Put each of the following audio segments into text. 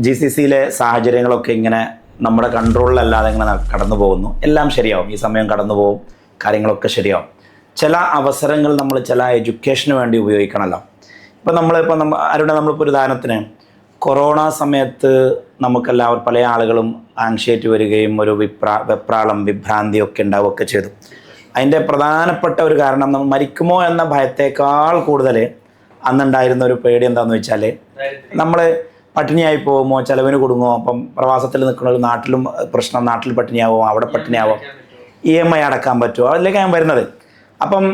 GCCയിലെ സാഹചര്യങ്ങളൊക്കെ ഇങ്ങനെ നമ്മുടെ കൺട്രോളിലല്ലാതെ ഇങ്ങനെ കടന്നു പോകുന്നു. എല്ലാം ശരിയാവും, ഈ സമയം കടന്നു പോകും, കാര്യങ്ങളൊക്കെ ശരിയാവും. ചില അവസരങ്ങൾ നമ്മൾ ചില എഡ്യൂക്കേഷന് വേണ്ടി ഉപയോഗിക്കണമല്ലോ. ഇപ്പം നമ്മളിപ്പോൾ ഒരു ഉദാഹരണത്തിന് കൊറോണ സമയത്ത് നമുക്കെല്ലാവരും പല ആളുകളും ആങ്ഷൈറ്റി വരികയും ഒരു വെപ്രാളം വിഭ്രാന്തിയൊക്കെ ഉണ്ടാവുകയൊക്കെ ചെയ്തു. അതിൻ്റെ പ്രധാനപ്പെട്ട ഒരു കാരണം നമ്മൾ മരിക്കുമോ എന്ന ഭയത്തേക്കാൾ കൂടുതൽ അന്നുണ്ടായിരുന്ന ഒരു പേടി എന്താണെന്ന് വെച്ചാൽ നമ്മൾ പട്ടിണിയായി പോകുമോ, ചിലവിന് കൊടുങ്ങുമോ, അപ്പം പ്രവാസത്തിൽ നിൽക്കുന്ന ഒരു നാട്ടിലും പ്രശ്നം, നാട്ടിൽ പട്ടിണിയാവോ, അവിടെ പട്ടിണിയാവോ, EMI അടക്കാൻ പറ്റുമോ, അതിലേക്ക് ഞാൻ വരുന്നത്. അപ്പം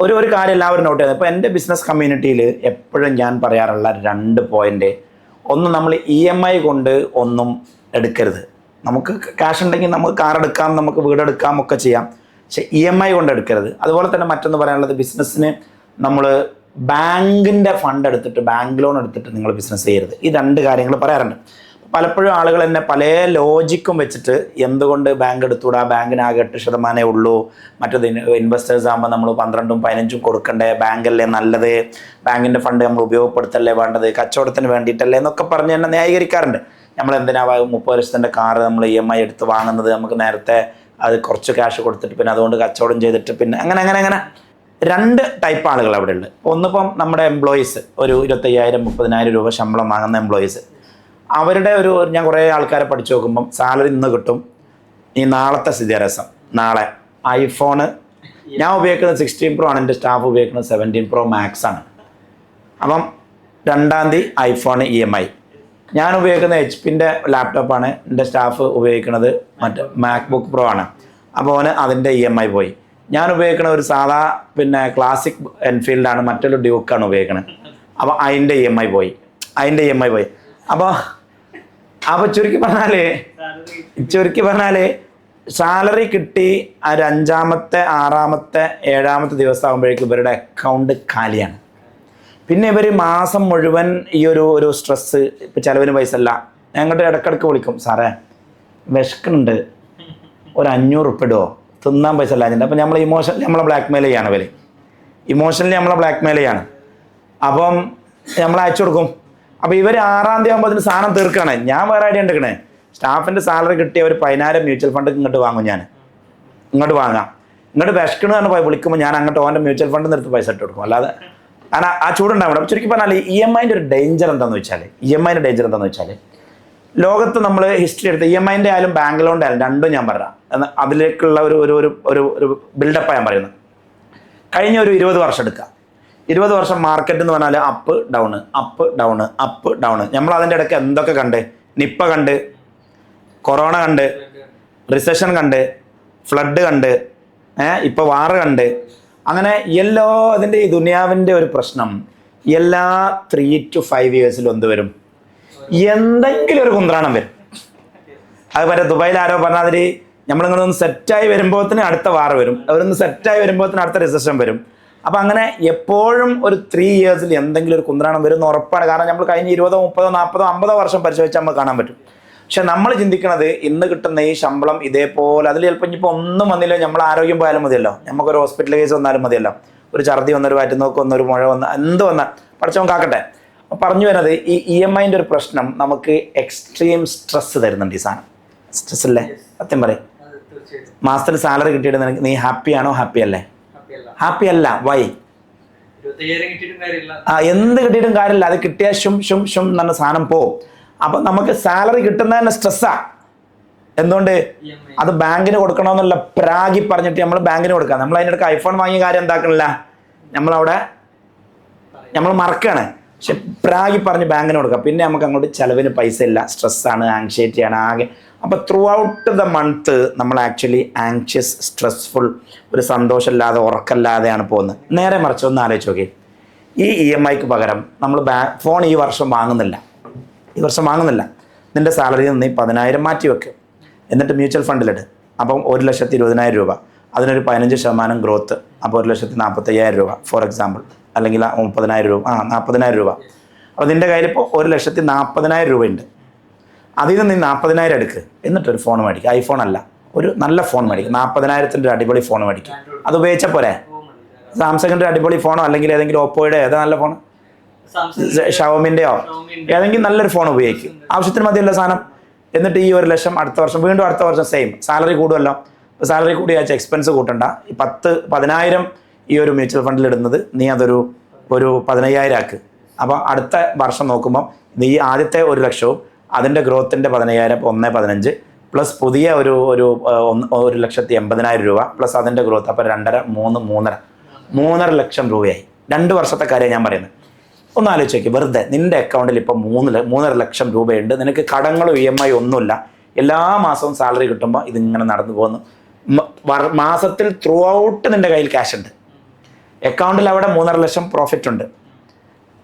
ഒരു കാര്യം എല്ലാവരും നോട്ട് ചെയ്തത്, ഇപ്പോൾ എൻ്റെ ബിസിനസ് കമ്മ്യൂണിറ്റിയിൽ എപ്പോഴും ഞാൻ പറയാറുള്ള 2 പോയിൻ്റ്. ഒന്ന്, നമ്മൾ EMI കൊണ്ട് ഒന്നും എടുക്കരുത്. നമുക്ക് ക്യാഷ് ഉണ്ടെങ്കിൽ നമുക്ക് കാർ എടുക്കാം, നമുക്ക് വീടെടുക്കാം, ഒക്കെ ചെയ്യാം. പക്ഷെ EMI കൊണ്ട് എടുക്കരുത്. അതുപോലെ തന്നെ മറ്റൊന്ന് പറയാനുള്ളത്, ബിസിനസ്സിന് നമ്മൾ ബാങ്കിൻ്റെ ഫണ്ട് എടുത്തിട്ട്, ബാങ്ക് ലോൺ എടുത്തിട്ട് നിങ്ങൾ ബിസിനസ് ചെയ്യരുത്. ഈ 2 കാര്യങ്ങൾ പറയാറുണ്ട്. പലപ്പോഴും ആളുകൾ എന്നെ പല ലോജിക്കും വെച്ചിട്ട് എന്തുകൊണ്ട് ബാങ്ക് എടുത്തുകൂടാ, ബാങ്കിന് ആകെ 8% ഉള്ളൂ, മറ്റത് ഇൻവെസ്റ്റേഴ്സ് ആകുമ്പോൾ നമ്മൾ 12ഉം 15ഉം കൊടുക്കണ്ടേ, ബാങ്കല്ലേ നല്ലത്, ബാങ്കിൻ്റെ ഫണ്ട് നമ്മൾ ഉപയോഗപ്പെടുത്തല്ലേ വേണ്ടത്, കച്ചവടത്തിന് വേണ്ടിയിട്ടല്ലേ എന്നൊക്കെ പറഞ്ഞ് എന്നെ ന്യായീകരിക്കാറുണ്ട്. നമ്മൾ എന്തിനാ 30 ലക്ഷത്തിൻ്റെ കാറ് നമ്മൾ EMI എടുത്ത് വാങ്ങുന്നത്, നമുക്ക് നേരത്തെ അത് കുറച്ച് ക്യാഷ് കൊടുത്തിട്ട് പിന്നെ അതുകൊണ്ട് കച്ചവടം ചെയ്തിട്ട് പിന്നെ അങ്ങനെ 2 ടൈപ്പ് ആളുകൾ അവിടെ ഉള്ളത്. ഒന്നിപ്പം നമ്മുടെ എംപ്ലോയീസ്, ഒരു 25,000-30,000 രൂപ ശമ്പളം വാങ്ങുന്ന എംപ്ലോയീസ്, അവരുടെ ഞാൻ കുറേ ആൾക്കാരെ പഠിച്ചു നോക്കുമ്പം സാലറി ഇന്ന് കിട്ടും, ഈ നാളത്തെ സ്ഥിതിരസം, നാളെ ഐഫോണ് ഞാൻ ഉപയോഗിക്കുന്നത് 16 Pro ആണ്, എൻ്റെ സ്റ്റാഫ് ഉപയോഗിക്കുന്നത് 17 Pro Max ആണ്. അപ്പം 2-ാം തീയതി ഐഫോൺ EMI. ഞാൻ ഉപയോഗിക്കുന്ന HP-ൻ്റെ ലാപ്ടോപ്പാണ്, എൻ്റെ സ്റ്റാഫ് ഉപയോഗിക്കുന്നത് മറ്റേ MacBook Pro ആണ്. അപ്പോൾ അതിൻ്റെ EMI പോയി. ഞാൻ ഉപയോഗിക്കുന്ന ഒരു സാധാ ക്ലാസിക് എൻഫീൽഡാണ്, മറ്റൊരു ഡ്യൂക്കാണ് ഉപയോഗിക്കുന്നത്. അപ്പോൾ അതിൻ്റെ EMI പോയി. അപ്പോൾ ചുരുക്കി പറഞ്ഞാൽ സാലറി കിട്ടി ഒരു 5-ാമത്തെ 6-ാമത്തെ 7-ാമത്തെ ദിവസം ആകുമ്പോഴേക്കും ഇവരുടെ അക്കൗണ്ട് കാലിയാണ്. പിന്നെ ഇവർ മാസം മുഴുവൻ ഈ ഒരു സ്ട്രെസ്സ്. ഇപ്പോൾ ചിലവിന് പൈസ അല്ല, ഞങ്ങളുടെ ഇടയ്ക്കിടയ്ക്ക് വിളിക്കും, സാറേ വിശക്കുന്നുണ്ട്, ഒരു 500 ഉറുപ്പിക ഇടുമോ, തിന്നാൻ പൈസ അല്ല. അപ്പം നമ്മൾ നമ്മളെ ബ്ലാക്ക് മെയിൽ ചെയ്യാണ്. അപ്പം നമ്മൾ അയച്ചു കൊടുക്കും. അപ്പോൾ ഇവർ 6-ാം തീയതി ആകുമ്പോൾ അതിന് സാധനം തീർക്കുകയാണ്. ഞാൻ വേറെ ഐഡിയ എടുക്കണേ, സ്റ്റാഫിൻ്റെ സാലറി കിട്ടിയ ഒരു 10,000 മ്യൂച്വൽ ഫണ്ട് ഇങ്ങോട്ട് വാങ്ങും. ഇങ്ങോട്ട് വിശക്കണമെന്ന് പോയി വിളിക്കുമ്പോൾ ഞാൻ അങ്ങോട്ട് ഓൻ്റെ മ്യൂച്വൽ ഫണ്ടിൽ നിന്ന് എടുത്ത് പൈസ ഇട്ട് കൊടുക്കും. അല്ലാതെ കാരണം ആ ചൂടുണ്ടാവും. അപ്പോൾ ചുരുക്കി പറഞ്ഞാൽ EMI-ൻ്റെ ഒരു ഡേഞ്ചർ എന്താണെന്ന് വെച്ചാൽ ലോകത്ത് നമ്മൾ ഹിസ്റ്ററി എടുത്ത് EMI-ൻ്റെ ആയാലും ബാങ്ക് ലോണിൻ്റെ ആയാലും രണ്ടും ഞാൻ പറയാം. അതിലേക്കുള്ള ഒരു ബിൽഡപ്പാണ് ഞാൻ പറയുന്നത്. കഴിഞ്ഞ ഒരു 20 വർഷം എടുക്കുക. 20 വർഷം മാർക്കറ്റ് എന്ന് പറഞ്ഞാൽ അപ്പ് ഡൗണ്. നമ്മൾ അതിൻ്റെ ഇടയ്ക്ക് എന്തൊക്കെ കണ്ട്, നിപ്പ കണ്ട്, കൊറോണ കണ്ട്, റിസഷൻ കണ്ട്, ഫ്ലഡ് കണ്ട്, ഇപ്പോൾ വാറ് കണ്ട്, അങ്ങനെ അതിൻ്റെ ഈ ദുനിയാവിൻ്റെ ഒരു പ്രശ്നം എല്ലാ 3 to 5 ഇയേഴ്സിലും എന്ത് വരും, എന്തെങ്കിലും ഒരു കുന്ത്രാണം വരും. അത് വരെ ദുബായിൽ ആരോ പറഞ്ഞാൽ നമ്മളിങ്ങനെ സെറ്റായി വരുമ്പോഴത്തേന് അടുത്ത വാറ് വരും, അവരൊന്ന് സെറ്റായി വരുമ്പോഴത്തേന് അടുത്ത റിസഷൻ വരും. അപ്പം അങ്ങനെ എപ്പോഴും ഒരു 3 ഇയേഴ്സിൽ എന്തെങ്കിലും ഒരു കുന്ത്രാണം വരും എന്ന് ഉറപ്പാണ്. കാരണം നമ്മൾ കഴിഞ്ഞ 20, 30, 40, 50 വർഷം പരിശോധിച്ചാൽ നമുക്ക് കാണാൻ പറ്റും. പക്ഷെ നമ്മൾ ചിന്തിക്കണത് ഇന്ന് കിട്ടുന്ന ഈ ശമ്പളം ഇതേപോലെ, അതിൽ ചിലപ്പോൾ ഇനിയിപ്പോൾ ഒന്നും വന്നില്ല, നമ്മൾ ആരോഗ്യം പോയാലും മതിയല്ലോ, നമുക്കൊരു ഹോസ്പിറ്റൽ കേസ് വന്നാലും മതിയല്ലോ, ഒരു ഛർദി വന്നൊരു വയറ്റുനോക്ക് വന്നൊരു മുഴ വന്ന എന്ത് വന്നാൽ പഠിച്ചവൻ കാക്കട്ടെ. പറഞ്ഞു വരുന്നത് ഈ EMI-ൻ്റെ ഒരു പ്രശ്നം നമുക്ക് എക്സ്ട്രീം സ്ട്രെസ് തരുന്നുണ്ട്. ഈ സാധനം സ്ട്രെസ് അല്ലേ? സത്യം പറയും, മാസത്തിൽ സാലറി കിട്ടിയിട്ട് നീ ഹാപ്പിയാണോ? ഹാപ്പി അല്ല. വൈ? എന്ത് കിട്ടിയിട്ടും കാര്യമില്ല. അത് കിട്ടിയ ഷും എന്ന സാധനം പോവും. അപ്പം നമുക്ക് സാലറി കിട്ടുന്നത് തന്നെ സ്ട്രെസ്സാണ്. എന്തുകൊണ്ട്? അത് ബാങ്കിന് കൊടുക്കണമെന്നുള്ള പ്രാഗി പറഞ്ഞിട്ട് നമ്മൾ ബാങ്കിന് കൊടുക്കാം. നമ്മൾ അതിനിടയ്ക്ക് ഐഫോൺ വാങ്ങിയ കാര്യം എന്താക്കണില്ല, നമ്മൾ മറക്കുകയാണ്. പക്ഷെ പ്രാഗി പറഞ്ഞ് ബാങ്കിന് കൊടുക്കാം. പിന്നെ നമുക്ക് അങ്ങോട്ട് ചിലവിന് പൈസ ഇല്ല, സ്ട്രെസ്സാണ്, ആങ്ഷൈറ്റിയാണ് ആകെ. അപ്പോൾ ത്രൂ ഔട്ട് ദ മന്ത് നമ്മൾ ആക്ച്വലി ആങ്ഷ്യസ്, സ്ട്രെസ്ഫുൾ, ഒരു സന്തോഷമില്ലാതെ ഉറക്കമില്ലാതെയാണ് പോകുന്നത്. നേരെ മറിച്ച് ഒന്ന് ആലോചിച്ച് നോക്കി, ഈ EMI-ക്ക് പകരം നമ്മൾ ഫോൺ ഈ വർഷം വാങ്ങുന്നില്ല. നിൻ്റെ സാലറിയിൽ നിന്ന് 10,000 മാറ്റി വെക്ക്, എന്നിട്ട് മ്യൂച്വൽ ഫണ്ടിലിട്. അപ്പം 1,20,000 രൂപ, അതിനൊരു 15% ഗ്രോത്ത്, അപ്പോൾ 1,45,000 രൂപ ഫോർ എക്സാമ്പിൾ, അല്ലെങ്കിൽ 30,000 രൂപ, 40,000 രൂപ. അപ്പോൾ നിൻ്റെ കയ്യിലിപ്പോൾ 1,40,000 രൂപയുണ്ട്. അതിൽ നിന്ന് നീ 40,000 എടുക്ക്, എന്നിട്ടൊരു ഫോൺ മേടിക്കുക. ഐഫോൺ അല്ല, ഒരു നല്ല ഫോൺ മേടിക്കും. 40,000-ൻ്റെ അടിപൊളി ഫോൺ മേടിക്കും. അത് ഉപയോഗിച്ചാൽ പോരെ? സാംസങ്ങിൻ്റെ അടിപൊളി ഫോണോ അല്ലെങ്കിൽ ഏതെങ്കിലും ഓപ്പോയുടെ ഏതാ നല്ല ഫോൺ? ഷവോമിൻ്റെയോ ഏതെങ്കിലും നല്ലൊരു ഫോൺ ഉപയോഗിക്കും, ആവശ്യത്തിന് മതിയല്ല സാധനം. എന്നിട്ട് ഈ 1 ലക്ഷം അടുത്ത വർഷം വീണ്ടും അടുത്ത വർഷം സെയിം സാലറി കൂടുമല്ലോ. ഇപ്പോൾ സാലറി കൂടി വെച്ചാൽ എക്സ്പെൻസ് കൂട്ടണ്ട. ഈ 10,000 ഈ ഒരു മ്യൂച്വൽ ഫണ്ടിൽ ഇടുന്നത് നീ അതൊരു 15,000 ആക്ക്. അപ്പോൾ അടുത്ത വർഷം നോക്കുമ്പോൾ നീ ആദ്യത്തെ 1 ലക്ഷവും അതിൻ്റെ ഗ്രോത്തിൻ്റെ 15,000 1.15 പ്ലസ് പുതിയ ഒരു 1,80,000 രൂപ പ്ലസ് അതിൻ്റെ ഗ്രോത്ത്, അപ്പോൾ 3.5 ലക്ഷം രൂപയായി. 2 വർഷത്തെ കാര്യം ഞാൻ പറയുന്നത്. ഒന്ന് ആലോചിച്ച് നോക്കി, വെറുതെ നിൻ്റെ അക്കൗണ്ടിൽ ഇപ്പോൾ 3.5 ലക്ഷം രൂപയുണ്ട്, നിനക്ക് കടങ്ങളും EMI ഒന്നുമില്ല, എല്ലാ മാസവും സാലറി കിട്ടുമ്പോൾ ഇതിങ്ങനെ നടന്നു പോകുന്നു. മാസത്തിൽ ത്രൂ ഔട്ട് നിൻ്റെ കയ്യിൽ ക്യാഷ് ഉണ്ട്, അക്കൗണ്ടിൽ അവിടെ 3.5 ലക്ഷം പ്രോഫിറ്റ് ഉണ്ട്.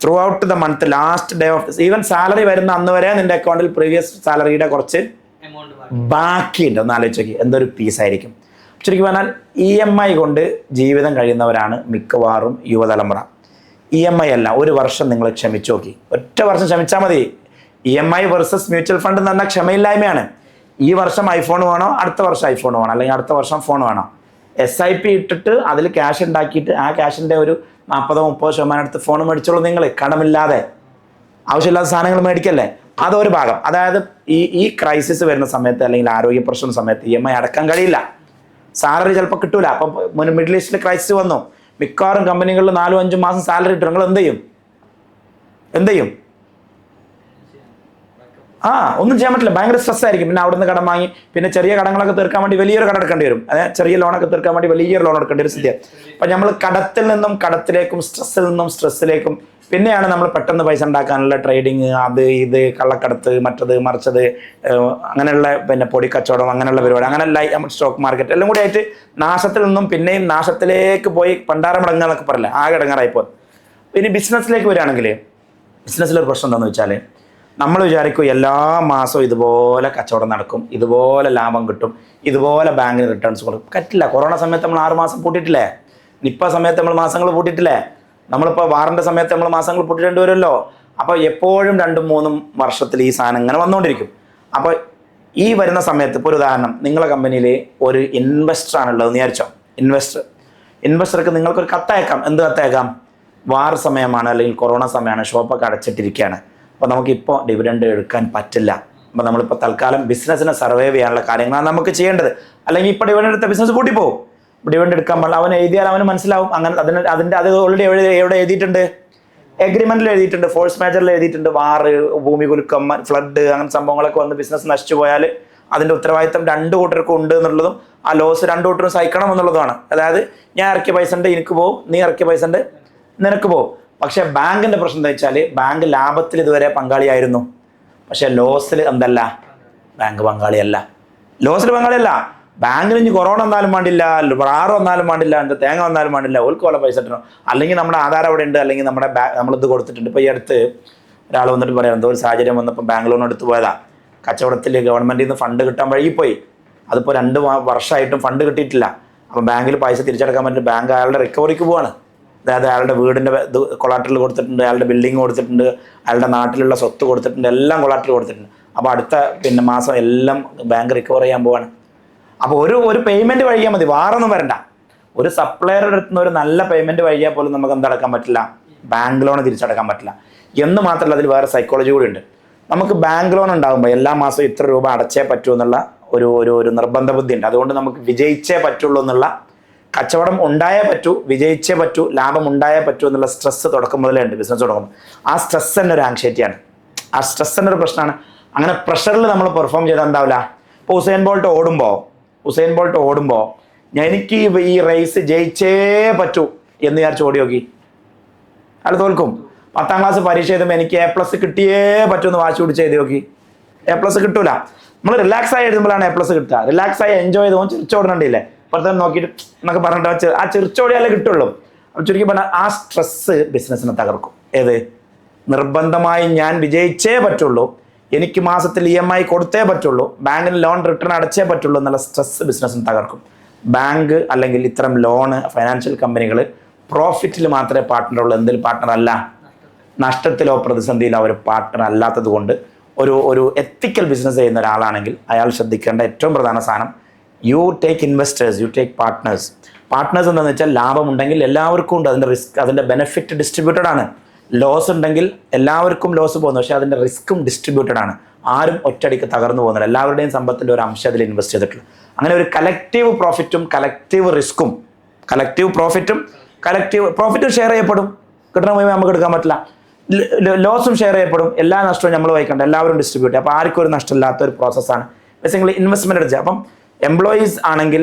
Through out the month, last day of even salary വരുന്ന അന്ന് വരെ നിൻ്റെ അക്കൗണ്ടിൽ പ്രീവിയസ് സാലറിയുടെ കുറച്ച് ബാക്കിയുണ്ട്. ഒന്ന് ആലോചിച്ച് നോക്കി, എന്തൊരു പീസായിരിക്കും. ശരിക്കും പറഞ്ഞാൽ EMI കൊണ്ട് ജീവിതം കഴിയുന്നവരാണ് മിക്കവാറും യുവതലമുറ. EMI അല്ല, 1 വർഷം നിങ്ങൾ ക്ഷമിച്ചു നോക്കി, ഒറ്റ വർഷം ക്ഷമിച്ചാൽ മതി. EMI വേഴ്സസ് മ്യൂച്വൽ ഫണ്ട് എന്ന് പറഞ്ഞാൽ ക്ഷമയില്ലായ്മയാണ്. ഈ വർഷം ഐഫോൺ വേണോ, അടുത്ത വർഷം ഐഫോൺ വേണോ, അല്ലെങ്കിൽ അടുത്ത വർഷം ഫോൺ വേണോ. SIP ഇട്ടിട്ട് അതിൽ ക്യാഷ് ഉണ്ടാക്കിയിട്ട് ആ ക്യാഷിൻ്റെ ഒരു 40-30% എടുത്ത് ഫോൺ മേടിച്ചോളൂ നിങ്ങൾ, കടമില്ലാതെ. ആവശ്യമില്ലാത്ത സാധനങ്ങൾ മേടിക്കല്ലേ, അതൊരു ഭാഗം. അതായത് ഈ ക്രൈസിസ് വരുന്ന സമയത്ത് അല്ലെങ്കിൽ ആരോഗ്യ പ്രശ്നം സമയത്ത് EMI അടക്കാൻ കഴിയില്ല, സാലറി ചിലപ്പോൾ കിട്ടൂല. അപ്പം മിഡിൽ ഈസ്റ്റിൽ ക്രൈസിസ് വന്നു, മിക്കവാറും കമ്പനികളിൽ 4-5 മാസം സാലറി ഇട്ടു. നിങ്ങൾ എന്ത് ചെയ്യും? ഒന്നും ചെയ്യാൻ പറ്റില്ല, ഭയങ്കര സ്ട്രെസ് ആയിരിക്കും. പിന്നെ അവിടുന്ന് കടം വാങ്ങി, പിന്നെ ചെറിയ കടങ്ങളൊക്കെ തീർക്കാൻ വേണ്ടി വലിയൊരു കടം എടുക്കേണ്ടി വരും. അതായത് ചെറിയ ലോണൊക്കെ തീർക്കാൻ വേണ്ടി വലിയൊരു ലോൺ എടുക്കേണ്ടി ഒരു സ്ഥിതി. അപ്പം നമ്മൾ കടത്തിൽ നിന്നും കടത്തിലേക്കും സ്ട്രെസ്സിൽ നിന്നും സ്ട്രെസ്സിലേക്കും പിന്നെയാണ് നമ്മൾ പെട്ടെന്ന് പൈസ ഉണ്ടാക്കാനുള്ള ട്രേഡിങ്, അത് ഇത് കള്ളക്കടത്ത്, മറ്റത് മറിച്ചത്, അങ്ങനെയുള്ള പിന്നെ പൊടിക്കച്ചവടം, അങ്ങനെയുള്ള പരിപാടി, അങ്ങനെയുള്ള സ്റ്റോക്ക് മാർക്കറ്റ് എല്ലാം കൂടി ആയിട്ട് നാശത്തിൽ നിന്നും പിന്നെയും നാശത്തിലേക്ക് പോയി പണ്ടാരമടങ്ങുക എന്നൊക്കെ പറയില്ല, ആകെ ഇടങ്ങാറായിപ്പോൾ. ഇനി ബിസിനസ്സിലേക്ക് വരികയാണെങ്കിൽ, ബിസിനസ്സിലൊരു പ്രശ്നം എന്താണെന്ന് വെച്ചാൽ, നമ്മൾ വിചാരിക്കും എല്ലാ മാസവും ഇതുപോലെ കച്ചവടം നടക്കും, ഇതുപോലെ ലാഭം കിട്ടും, ഇതുപോലെ ബാങ്കിന് റിട്ടേൺസ് കൊടുക്കും. പറ്റില്ല. കൊറോണ സമയത്ത് നമ്മൾ 6 മാസം പൂട്ടിയിട്ടില്ലേ? നിപ്പ സമയത്ത് നമ്മൾ മാസങ്ങൾ പൂട്ടിയിട്ടില്ലേ? നമ്മളിപ്പോൾ വാറിൻ്റെ സമയത്ത് നമ്മൾ മാസങ്ങൾ പൂട്ടിയിട്ടുണ്ട് വരുമല്ലോ. അപ്പോൾ എപ്പോഴും 2-3 വർഷത്തിൽ ഈ സാധനം ഇങ്ങനെ വന്നുകൊണ്ടിരിക്കും. അപ്പോൾ ഈ വരുന്ന സമയത്ത് ഇപ്പോൾ ഒരു ഉദാഹരണം, നിങ്ങളുടെ കമ്പനിയിൽ ഒരു ഇൻവെസ്റ്റർ ആണുള്ളത് വിചാരിച്ചോ. ഇൻവെസ്റ്റർക്ക് നിങ്ങൾക്കൊരു കത്തയക്കാം. എന്ത് കത്തയക്കാം? വാർ സമയമാണ് അല്ലെങ്കിൽ കൊറോണ സമയമാണ്, ഷോപ്പൊക്കെ അടച്ചിട്ടിരിക്കുകയാണ്, അപ്പോൾ നമുക്കിപ്പോൾ ഡിവിഡൻഡ് എടുക്കാൻ പറ്റില്ല. അപ്പോൾ നമ്മളിപ്പോൾ തൽക്കാലം ബിസിനസ്സിനെ സർവൈവ് ചെയ്യാനുള്ള കാര്യങ്ങളാണ് നമുക്ക് ചെയ്യേണ്ടത്. അല്ലെങ്കിൽ ഇപ്പോൾ ഡിവിഡൻഡ് എടുത്ത ബിസിനസ് പൂട്ടിപ്പോവും. ഡിവിഡൻഡ് എടുക്കാൻ പാടില്ല. അവൻ എഴുതിയാൽ അവന് മനസ്സിലാവും. അങ്ങനെ അത് ഓൾറെഡി എവിടെ എഴുതിയിട്ടുണ്ട്? എഗ്രിമെൻറ്റിൽ എഴുതിയിട്ടുണ്ട്, ഫോഴ്സ് മേജറിൽ എഴുതിയിട്ടുണ്ട്. വാറ്, ഭൂമി കുലുക്കം, ഫ്ലഡ്, അങ്ങനെ സംഭവങ്ങളൊക്കെ വന്ന് ബിസിനസ് നശിച്ചു പോയാൽ അതിൻ്റെ ഉത്തരവാദിത്തം 2 കൂട്ടർക്കും ഉണ്ട് എന്നുള്ളതും ആ ലോസ് 2 കൂട്ടരും സഹിക്കണം എന്നുള്ളതുമാണ്. അതായത് ഞാൻ ഇറക്കിയ പൈസ ഉണ്ട് എനിക്ക് പോവും, നീ ഇറക്കിയ പൈസ ഉണ്ട് നിനക്ക് പോവും. പക്ഷേ ബാങ്കിൻ്റെ പ്രശ്നം എന്താ വെച്ചാൽ, ബാങ്ക് ലാഭത്തിൽ ഇതുവരെ പങ്കാളിയായിരുന്നു, പക്ഷേ ലോസിൽ എന്തല്ല, ബാങ്ക് പങ്കാളിയല്ല. ലോസിൽ പങ്കാളിയല്ല. ബാങ്കിന് ഇനി കൊറോണ വന്നാലും വേണ്ടില്ല, ആറ് വന്നാലും വേണ്ടില്ല, എന്താ തേങ്ങ വന്നാലും വേണ്ടില്ല, ഓൾക്ക് പോലെ പൈസ ഇട്ടണം. അല്ലെങ്കിൽ നമ്മുടെ ആധാരം അവിടെ ഉണ്ട്, അല്ലെങ്കിൽ നമ്മളിത് കൊടുത്തിട്ടുണ്ട്. ഇപ്പോൾ ഈ അടുത്ത് ഒരാൾ വന്നിട്ട് പറയാം, എന്തോ ഒരു സാഹചര്യം വന്നപ്പോൾ ബാങ്ക് ലോൺ എടുത്ത് പോയതാ, കച്ചവടത്തിൽ ഗവൺമെൻറ്റിൽ നിന്ന് ഫണ്ട് കിട്ടാൻ വൈകിപ്പോയി, അതിപ്പോൾ 2 വർഷമായിട്ടും ഫണ്ട് കിട്ടിയിട്ടില്ല. അപ്പോൾ ബാങ്കിൽ പൈസ തിരിച്ചടക്കാൻ പറ്റും, ബാങ്ക് അയാളുടെ റിക്കവറിക്ക് പോവാണ്. അതായത് അയാളുടെ വീടിൻ്റെ കൊളാട്ടറിൽ കൊടുത്തിട്ടുണ്ട്, അയാളുടെ ബിൽഡിങ് കൊടുത്തിട്ടുണ്ട്, അയാളുടെ നാട്ടിലുള്ള സ്വത്ത് കൊടുത്തിട്ടുണ്ട്, എല്ലാം കൊളാട്ടറിൽ കൊടുത്തിട്ടുണ്ട്. അപ്പോൾ അടുത്ത മാസം എല്ലാം ബാങ്ക് റിക്കവർ ചെയ്യാൻ പോവാണ്. അപ്പോൾ ഒരു പേയ്മെൻറ്റ് വഴിയാൽ മതി, വാറൊന്നും വരണ്ട. ഒരു സപ്ലയറുടെ അടുത്ത് നിന്ന് ഒരു നല്ല പേയ്മെൻറ്റ് വഴിയാൽ പോലും നമുക്ക് എന്തടക്കാൻ പറ്റില്ല, ബാങ്ക് ലോൺ തിരിച്ചടക്കാൻ പറ്റില്ല. എന്ന് മാത്രമല്ല, അതിൽ വേറെ സൈക്കോളജി കൂടി ഉണ്ട്. നമുക്ക് ബാങ്ക് ലോൺ ഉണ്ടാകുമ്പോൾ എല്ലാ മാസവും ഇത്ര രൂപ അടച്ചേ പറ്റൂ എന്നുള്ള ഒരു നിർബന്ധ ബുദ്ധി ഉണ്ട്. അതുകൊണ്ട് നമുക്ക് വിജയിച്ചേ പറ്റുള്ളൂ എന്നുള്ള, കച്ചവടം ഉണ്ടായേ പറ്റൂ, വിജയിച്ചേ പറ്റൂ, ലാഭം ഉണ്ടായേ പറ്റൂ എന്നുള്ള സ്ട്രെസ്സ് തുടക്കം മുതലേ ഉണ്ട്. ബിസിനസ് തുടങ്ങുമ്പോൾ ആ സ്ട്രെസ് തന്നെ ഒരു ആങ്സൈറ്റിയാണ്, ആ സ്ട്രെസ് തന്നെ ഒരു പ്രശ്നമാണ്. അങ്ങനെ പ്രഷറിൽ നമ്മൾ പെർഫോം ചെയ്താൽ എന്താവില്ല. ഇപ്പോൾ ഉസൈൻ ബോൾട്ട് ഓടുമ്പോൾ എനിക്ക് ഈ റേസ് ജയിച്ചേ പറ്റൂ എന്ന് വിചാരിച്ച് ഓടി നോക്കി, അയാൾ തോൽക്കും. 10ാം ക്ലാസ് പരീക്ഷ എഴുതുമ്പോൾ എനിക്ക് A+ കിട്ടിയേ പറ്റുമെന്ന് വാശി പിടിച്ച് എഴുതി നോക്കി, A+ കിട്ടൂല. നമ്മൾ റിലാക്സ് ആയി എഴുതുമ്പോഴാണ് A+ കിട്ടുക. റിലാക്സ് ആയി എൻജോയ് ചെയ്ത് ചിരിച്ചോടണ്ടേ, പുറത്തെ നോക്കിയിട്ട് എന്നൊക്കെ പറഞ്ഞിട്ട് ആ ചിരിച്ചോടിയാലേ കിട്ടുള്ളൂ. അപ്പോൾ ചുരുക്കി പറഞ്ഞാൽ ആ സ്ട്രെസ്സ് ബിസിനസ്സിനെ തകർക്കും. ഏത്? നിർബന്ധമായി ഞാൻ വിജയിച്ചേ പറ്റുള്ളൂ, എനിക്ക് മാസത്തിൽ EMI കൊടുത്തേ പറ്റുള്ളൂ, ബാങ്കിന് ലോൺ റിട്ടേൺ അടച്ചേ പറ്റുള്ളൂ എന്നുള്ള സ്ട്രെസ് ബിസിനസ്സിന് തകർക്കും. ബാങ്ക് അല്ലെങ്കിൽ ഇത്തരം ലോണ്, ഫൈനാൻഷ്യൽ കമ്പനികൾ പ്രോഫിറ്റിൽ മാത്രമേ പാർട്ട്ണറുള്ളൂ, എന്തെങ്കിലും പാർട്ട്ണർ അല്ല. നഷ്ടത്തിലോ പ്രതിസന്ധിയിലോ അവർ പാർട്ട്ണർ അല്ലാത്തത് കൊണ്ട് ഒരു എത്തിക്കൽ ബിസിനസ് ചെയ്യുന്ന ഒരാളാണെങ്കിൽ അയാൾ ശ്രദ്ധിക്കേണ്ട ഏറ്റവും പ്രധാന സാധനം, you take investors, you take partners. Partners എന്താണെന്ന് വെച്ചാൽ ലാഭമുണ്ടെങ്കിൽ എല്ലാവർക്കും ഉണ്ട്, അതിൻ്റെ റിസ്ക്, അതിൻ്റെ ബെനിഫിറ്റ് ഡിസ്ട്രിബ്യൂട്ടഡ് ആണ്. ലോസ് ഉണ്ടെങ്കിൽ എല്ലാവർക്കും ലോസ് പോകുന്നു, പക്ഷേ അതിൻ്റെ റിസ്ക്കും ഡിസ്ട്രിബ്യൂട്ടഡ് ആണ്. ആരും ഒറ്റയടിക്ക് തകർന്നു പോകുന്നില്ല. എല്ലാവരുടെയും സമ്പത്തിൻ്റെ ഒരു അംശം അതിൽ ഇൻവെസ്റ്റ് ചെയ്തിട്ടുള്ളൂ. അങ്ങനെ ഒരു കലക്റ്റീവ് പ്രോഫിറ്റും കലക്റ്റീവ് റിസ്ക്കും, കലക്റ്റീവ് പ്രോഫിറ്റും ഷെയർ ചെയ്യപ്പെടും. കിട്ടണ മുമ്പ് നമുക്ക് എടുക്കാൻ പറ്റില്ല. ലോസും ഷെയർ ചെയ്യപ്പെടും. എല്ലാ നഷ്ടവും നമ്മൾ വഹിക്കേണ്ട, എല്ലാവരും ഡിസ്ട്രിബ്യൂട്ട് ചെയ്യും. അപ്പോൾ ആർക്കും ഒരു നഷ്ടമില്ലാത്ത ഒരു പ്രോസസ്സാണ് ബേസിക്കലി ഇൻവെസ്റ്റ്മെൻറ്റ് എടുക്കുക. അപ്പം എംപ്ലോയീസ് ആണെങ്കിൽ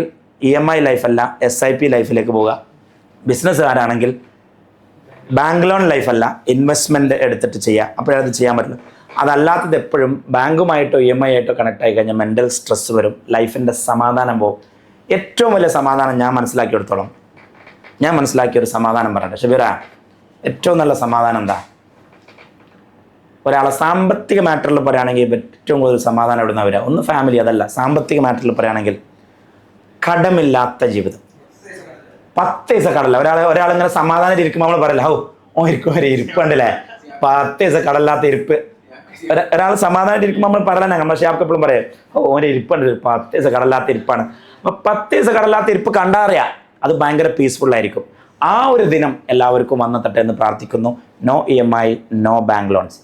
EMI ലൈഫല്ല, SIP ലൈഫിലേക്ക് പോവുക. ബിസിനസ്സുകാരാണെങ്കിൽ ബാങ്ക് ലോൺ ലൈഫല്ല, ഇൻവെസ്റ്റ്മെൻറ്റ് എടുത്തിട്ട് ചെയ്യുക. അപ്പോഴത് ചെയ്യാൻ പറ്റില്ല. അതല്ലാത്തത് എപ്പോഴും ബാങ്കുമായിട്ടോ EMI ആയിട്ടോ കണക്ട് ആയി കഴിഞ്ഞാൽ മെൻ്റൽ സ്ട്രെസ് വരും, ലൈഫിൻ്റെ സമാധാനം പോകും. ഏറ്റവും വലിയ സമാധാനം ഞാൻ മനസ്സിലാക്കിയെടുത്തോളം, ഞാൻ മനസ്സിലാക്കിയൊരു സമാധാനം പറയട്ടെ ഷബീറ, ഏറ്റവും നല്ല സമാധാനം എന്താ? ഒരാളെ സാമ്പത്തിക മാറ്ററിൽ പറയുകയാണെങ്കിൽ ഏറ്റവും കൂടുതൽ സമാധാനം ഇടുന്ന വരിക ഒന്ന് ഫാമിലി, അതല്ല സാമ്പത്തിക മാറ്ററിൽ പറയുകയാണെങ്കിൽ കടമില്ലാത്ത ജീവിതം. 10 പൈസ കടല്ല. ഒരാളിങ്ങനെ സമാധാനം ഇരിക്കുമ്പോൾ നമ്മൾ പറയില്ല, ഒരു ഇരിപ്പുണ്ടല്ലേ, 10 പൈസ കടല്ലാത്ത ഇരിപ്പ്. ഒരാൾ സമാധാനം ഇരിക്കുമ്പോൾ നമ്മൾ പറയല, നമ്മുടെ ഷാപ്പ് എപ്പോഴും പറയും, ഓരോ ഇരിപ്പുണ്ട്, 10 പൈസ കടല്ലാത്ത ഇരിപ്പാണ്. അപ്പോൾ 10 പൈസ കടല്ലാത്ത ഇരിപ്പ് കണ്ടറിയാം, അത് ഭയങ്കര പീസ്ഫുൾ ആയിരിക്കും. ആ ഒരു ദിനം എല്ലാവർക്കും വന്നെത്തട്ടെ എന്ന് പ്രാർത്ഥിക്കുന്നു. No EMI, no bank loans.